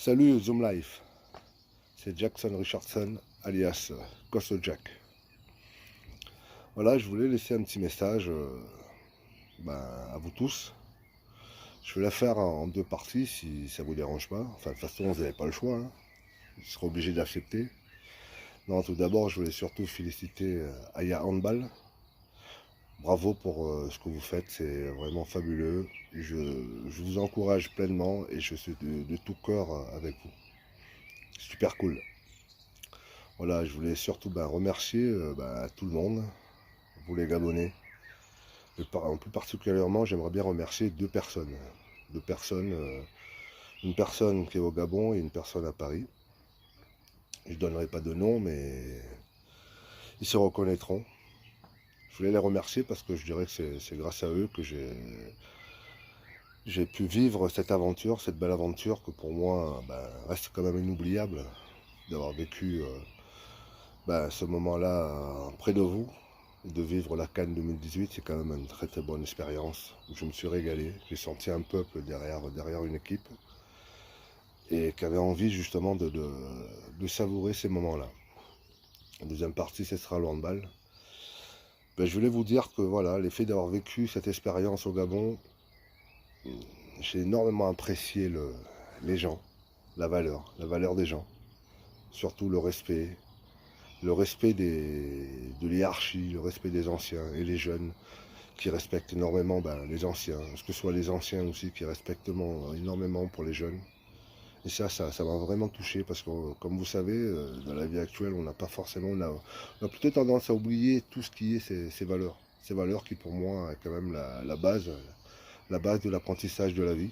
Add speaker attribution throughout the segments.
Speaker 1: Salut Zoom Life, c'est Jackson Richardson alias Costo Jack. Voilà, je voulais laisser un petit message à vous tous. Je vais la faire en deux parties si ça vous dérange pas. Enfin, de toute façon, vous n'avez pas le choix, hein. Vous serez obligé d'accepter. Non, tout d'abord, je voulais surtout féliciter Aya Handball. Bravo pour ce que vous faites, c'est vraiment fabuleux. Je vous encourage pleinement et je suis de tout cœur avec vous. Super cool. Voilà, je voulais surtout remercier tout le monde, vous les Gabonais. Et plus particulièrement, j'aimerais bien remercier deux personnes. Une personne qui est au Gabon et une personne à Paris. Je ne donnerai pas de nom, mais ils se reconnaîtront. Je voulais les remercier parce que je dirais que c'est grâce à eux que j'ai pu vivre cette aventure, cette belle aventure que pour moi reste quand même inoubliable d'avoir vécu ce moment-là près de vous. De vivre la Cannes 2018, c'est quand même une très très bonne expérience. Je me suis régalé, j'ai senti un peuple derrière une équipe et qui avait envie justement de savourer ces moments-là. La deuxième partie, ce sera le handball. Je voulais vous dire que voilà, l'effet d'avoir vécu cette expérience au Gabon, j'ai énormément apprécié les gens, la valeur des gens, surtout le respect de l'hiérarchie, le respect des anciens et les jeunes qui respectent énormément les anciens, que ce soit les anciens aussi qui respectent énormément pour les jeunes. Et ça m'a vraiment touché parce que, comme vous savez, dans la vie actuelle, on n'a pas forcément, on a plutôt tendance à oublier tout ce qui est ces valeurs. Ces valeurs qui, pour moi, est quand même la base de l'apprentissage de la vie.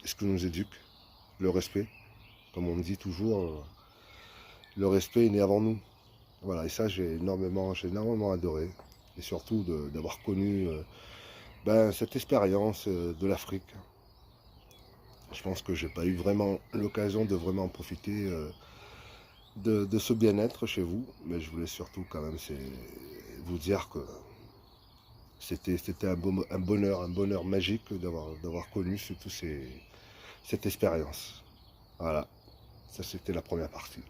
Speaker 1: Et ce que nous éduque, le respect. Comme on me dit toujours, le respect est né avant nous. Voilà, et ça, j'ai énormément adoré. Et surtout d'avoir connu cette expérience de l'Afrique. Je pense que j'ai pas eu vraiment l'occasion de vraiment profiter de ce bien-être chez vous, mais je voulais surtout quand même vous dire que c'était un bonheur magique d'avoir connu surtout cette expérience. Voilà, ça c'était la première partie.